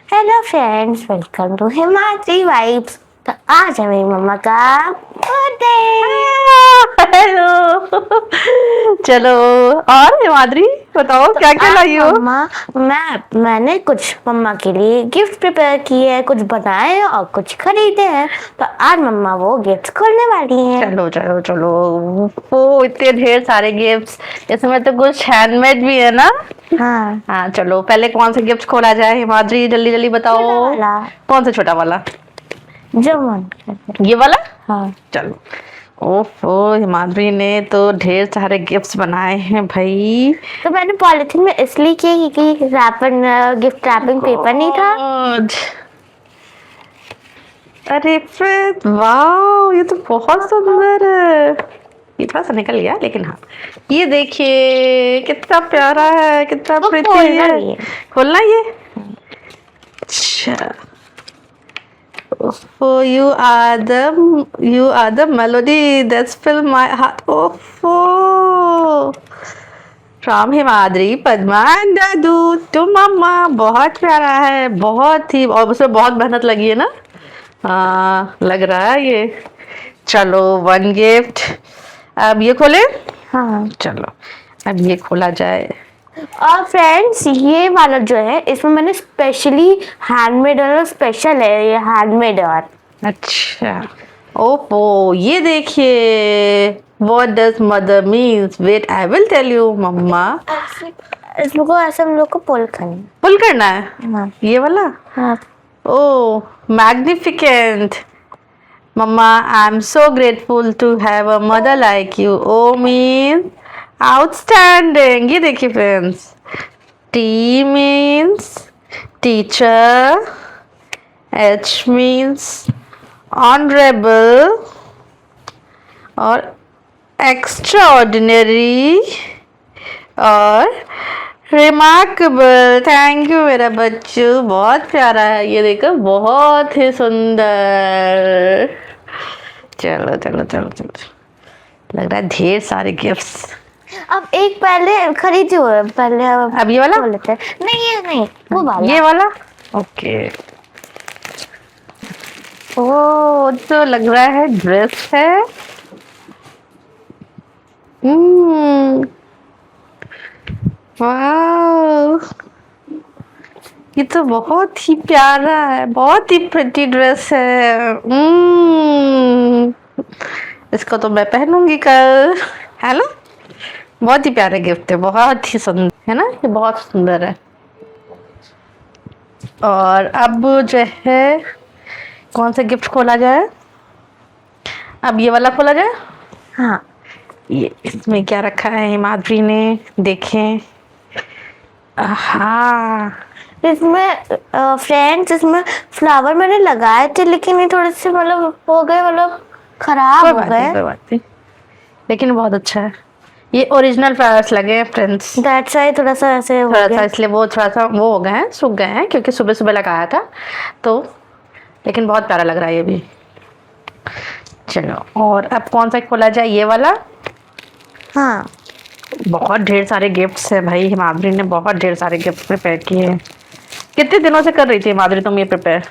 Hello friends, welcome to Himachali vibes. तो आज है मेरी मम्मा का बर्थडे। हेलो। चलो, और हिमाद्री बताओ तो क्या क्या आज लाई हो। मम्मा मैंने कुछ मम्मा के लिए गिफ्ट प्रिपेयर किए हैं, कुछ बनाए हैं और कुछ खरीदे हैं। तो आज मम्मा वो गिफ्ट खोलने वाली हैं। चलो चलो चलो, वो इतने ढेर सारे गिफ्ट्स, इसमें तो कुछ हैंडमेड भी है ना। हाँ, हाँ चलो, पहले कौन से गिफ्ट खोला जाए हिमाद्री, जल्दी जल्दी छोटा बताओ। वाला कौन सा छोटा वाला? जो मन करे। ये वाला। हाँ, चलो। ओफो, हिमाद्री ने तो ढेर सारे गिफ्ट्स बनाए हैं भाई। तो मैंने पॉलिथीन में इसलिए की कि रैपर गिफ्ट रैपिंग पेपर नहीं था। God! अरे फिर वाह, ये तो बहुत सुंदर है। ये थोड़ा सा निकल गया, लेकिन हाँ, ये देखिए कितना प्यारा है, कितना वो प्रिटी खोलना है। भी है। खोलना ये। अच्छा। ओफो, you are the melody that's fill my heart. ओफो, फ्रॉम हिमाद्री पद्मा एंड दादू टू मम्मा। बहुत प्यारा है, बहुत ही, और उसमें बहुत मेहनत लगी है ना। हाँ लग रहा है ये। चलो, वन गिफ्ट। अब ये खोले। हाँ, चलो, अब ये खोला जाए। और फ्रेंड्स ये वाला जो है इसमें मैंने स्पेशली हैंडमेड और स्पेशल है ये हैंडमेड। और अच्छा। ओप्पो, ये देखिए। What does mother means, wait I will tell you mama. इस लोग को ऐसे हम लोग को पुल करना पुल करना है। है। हाँ, ये वाला। हाँ, Oh, magnificent. Mama, I'm so grateful to have a mother like you. O means outstanding. ये देखिए friends. T means teacher. H means honorable. और extraordinary. और रिमार्केबल। थैंक यू मेरा बच्चू, बहुत प्यारा है। ये देखो, बहुत ही सुंदर। चलो चलो चलो चलो, लग रहा है ढेर सारे गिफ्ट्स। अब एक पहले खरीदी हुई है, पहले अब ये वाला। खोल लेते हैं। नहीं ये नहीं, वो वाला। ये वाला। ओके। ओ, तो लग रहा है ड्रेस है। हम्म, वाह, ये तो बहुत ही प्यारा है, बहुत ही प्रिटी ड्रेस है। इसको तो मैं पहनूंगी कल, है ना। बहुत ही प्यारा गिफ्ट है, बहुत ही सुंदर है ना, ये बहुत सुंदर है। और अब जो है, कौन सा गिफ्ट खोला जाए। अब ये वाला खोला जाए। हाँ, ये इसमें क्या रखा है हिमाद्री ने, देखें। हाँ, इसमें फ्रेंड्स इसमें फ्लावर मैंने लगाए थे, लेकिन ये थोड़े से मतलब हो गए, मतलब खराब हो गए। कोई बात नहीं, लेकिन बहुत अच्छा है। ये ओरिजिनल फ्लावर्स लगे हैं फ्रेंड्स। दैट्स व्हाई थोड़ा सा ऐसे हो थोड़ा सा गया। इसलिए वो थोड़ा सा वो हो गए हैं, सूख गए हैं, क्योंकि सुबह सुबह लगाया था तो। लेकिन बहुत प्यारा लग रहा है ये भी। चलो, और अब कौन सा खोला जाए। ये वाला। हाँ, बहुत ढेर सारे गिफ्ट्स है भाई, हिमाद्री ने बहुत ढेर सारे गिफ्ट प्रिपेयर किए हैं। कितने दिनों से कर रही थी हिमाद्री तुम ये प्रिपेयर?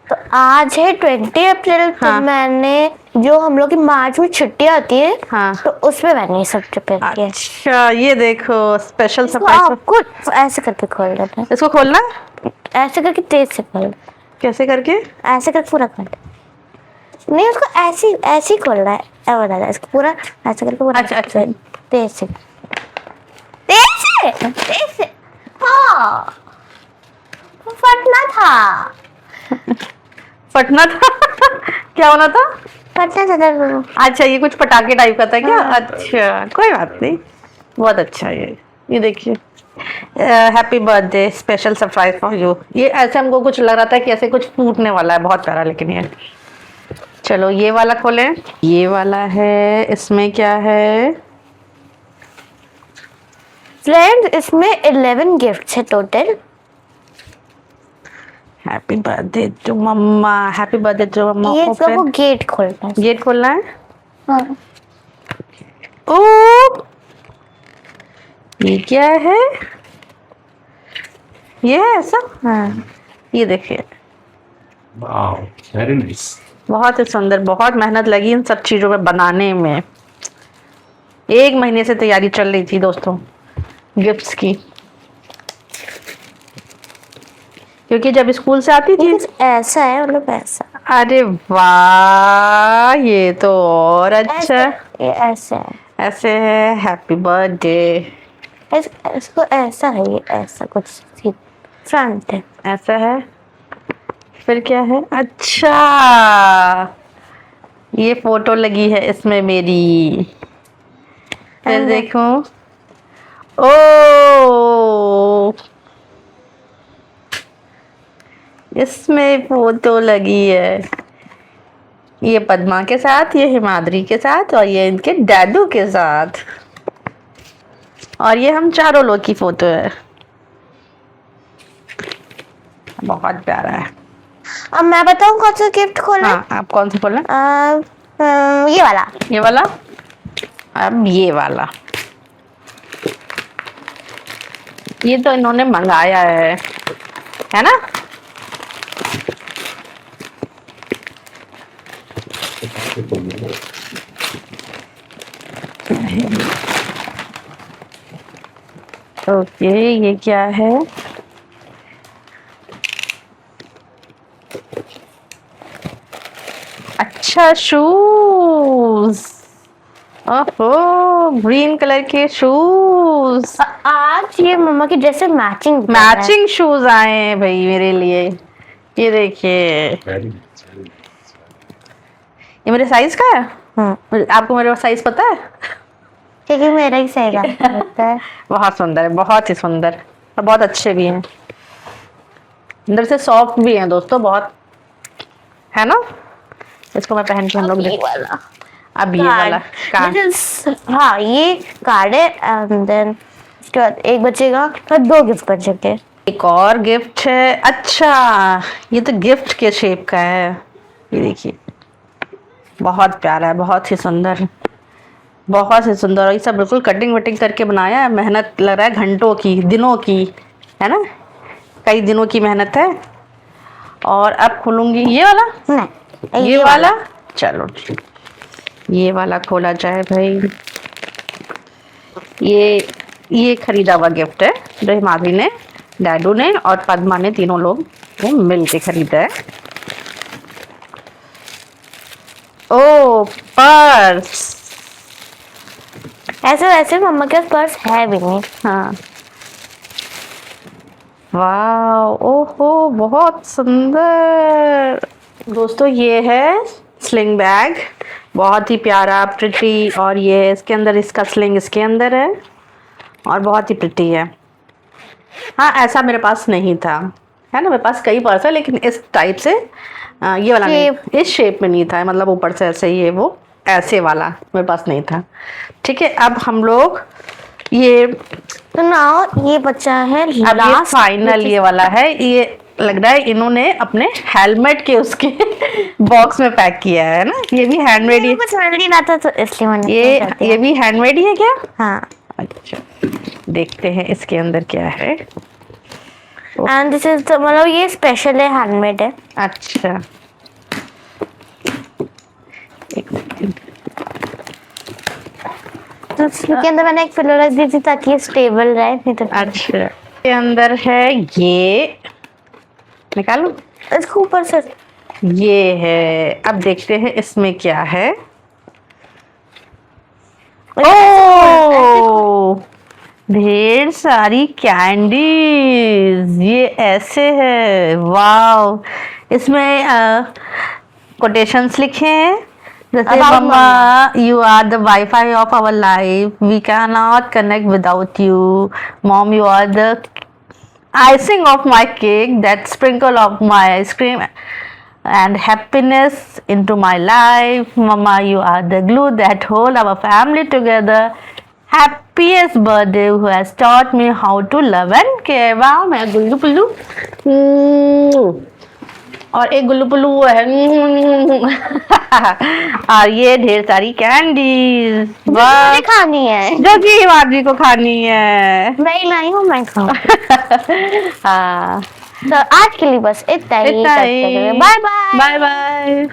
तो आज है 20 अप्रैल। तो हाँ। मैंने जो हम लोग की मार्च में छुट्टियां होती है, हाँ। तो उसमें मैंने ये सब प्रिपेयर किया है। अच्छा, ये देखो स्पेशल इसको सरप्राइज। आपको ऐसे करके खोल देना है। इसको खोलना। ऐसे करके तेज से खोल, कैसे करके? ऐसे करके पूरा खोल। नहीं, उसको ऐसे ऐसे ही खोलना है। ऐसा बता इसको पूरा ऐसे करके पूरा। अच्छा अच्छा। तेज से तेज से तेज से। हाँ, फटना था। फटना था। क्या होना था? फटना था। अच्छा, ये कुछ पटाखे टाइप का था क्या? हाँ। अच्छा, कोई बात नहीं, बहुत अच्छा है ये देखिए। Happy birthday, special surprise for you. ये ऐसे हमको कुछ लग रहा था कि ऐसे कुछ फूटने वाला है, बहुत प्यारा। लेकिन ये, चलो ये वाला खोलें। ये वाला है, इसमें क्या है? फ्रेंड्स इसमें 11 गिफ्ट्स है total. Happy birthday to mama, happy birthday to mama. ये सब वो ओपन। गेट खोलना है। गेट खोलना है। हाँ। ओ, ये क्या है? ये है ऐसा। हाँ, ये देखिए, Wow, very nice. बहुत ही सुंदर, बहुत मेहनत लगी इन सब चीजों में बनाने में। 1 महीने से तैयारी चल रही थी दोस्तों गिफ्ट्स की, क्योंकि जब स्कूल से आती ये थी। कुछ ऐसा है, मतलब ऐसा अरे वाह, ये तो और अच्छा। ये ऐसा है, ऐसे है, हैप्पी बर्थडे। इसको ऐसा है, ये ऐसा कुछ फ्रंट है। ऐसा है, फिर क्या है? अच्छा, ये फोटो लगी है इसमें मेरी। फिर And- देखूं, ओ, इसमें फोटो लगी है, ये पद्मा के साथ, ये हिमाद्री के साथ, और ये इनके डैडू के साथ, और ये हम चारों लोग की फोटो है। बहुत प्यारा है। अब मैं बताऊं कौन सा गिफ्ट खोला? हाँ, आप कौन सा बोला? ये वाला। ये वाला। अब ये वाला, ये तो इन्होंने मंगाया है ना? ओके, ये क्या है? अच्छा, शूज। ओहो, ग्रीन कलर के शूज। आज ये मम्मा की ड्रेस से मैचिंग शूज आए हैं भाई मेरे लिए। ये देखिए, Very nice. Very nice. ये मेरे साइज का है। आपको मेरा साइज पता है? क्योंकि मेरा ही सही लगता है। बहुत सुंदर है, बहुत ही सुंदर, और बहुत अच्छे भी हैं, अंदर से सॉफ्ट भी हैं दोस्तों, बहुत, है ना? इसको मैं पहन के हम लोग ये वाला अब ये वाला कार्ड। हाँ, ये कार्ड है। एंड देन उसके बाद एक बचेगा, फिर 2 गिफ्ट बचेंगे। एक और गिफ्ट है। अच्छा, ये तो गिफ्ट के शेप का है, ये देखिए, बहुत प्यारा है, बहुत ही सुंदर, बहुत ही सुंदर। और ये सब बिल्कुल कटिंग वटिंग करके बनाया है, मेहनत लग रहा है घंटों की, दिनों की, है ना? कई दिनों की मेहनत है। और अब खोलूंगी ये वाला, नहीं, ये वाला। चलो, ये वाला खोला जाए भाई। ये खरीदा हुआ गिफ्ट है, जो हिमाद्री ने, डैडू ने और पद्मा ने, तीनों लोग वो मिल के खरीदा है। ओ, पर्स। ऐसे वैसे मम्मा के पास पर्स है भी नहीं। हाँ, वाह, ओहो, बहुत सुंदर दोस्तों। ये है स्लिंग बैग, बहुत ही प्यारा, प्रिटी, और ये इसके अंदर, इसका स्लिंग इसके अंदर है, और बहुत ही प्रिटी है। हाँ, ऐसा मेरे पास नहीं था, है ना? मेरे पास कई पर्स है, लेकिन इस टाइप से ये वाला नहीं, इस शेप में नहीं था, मतलब ऊपर से ऐसे ही है, वो ऐसे वाला मेरे पास नहीं था। ठीक है, अब हम लोग ये, तो नाउ ये बच्चा है अब ये लास्ट फाइनल, ये वाला है। ये लग रहा है इन्होंने अपने हेलमेट के उसके बॉक्स में पैक किया है ना? ये भी हैंडमेड ही, कुछ मिल नहीं रहा था तो इसलिए मैंने ये भी हैंडमेड ही है क्या? हाँ। अच्छा, देखते हैं इसके अंदर क्या है। एंड दिस इज मतलब ये स्पेशल है, हैंडमेड है। अच्छा, एक सेकंड। तो इसके अंदर मैंने एक पिलो रख दी थी ताकि ये स्टेबल रहे, नहीं तो अच्छा, इसके अंदर है, ये निकालो, इसको ऊपर से। ये है। अब देखते हैं इसमें क्या है। ओह, ढेर सारी कैंडीज, ये ऐसे है, वाव। इसमें कोटेशंस लिखे हैं, जैसे About mamma, you are the wifi of our life, we can not connect without you. Mom, you are the icing of my cake, that sprinkle of my ice cream and happiness into my life. Mama, you are the glue that hold our family together. Happiest birthday who has taught me how to love and care. Wow, मैं गुल्लू पुल्लू, और एक गुल्लू पुल्लू वो है। और ये ढेर सारी candies, वाह, मुझे खानी है, जो कि हिमाद्री को खानी है। मैं ही लाई हूँ, मैं खाऊँ। हाँ, तो आज के लिए बस इतना ही। इतना ही। Bye bye. Bye bye.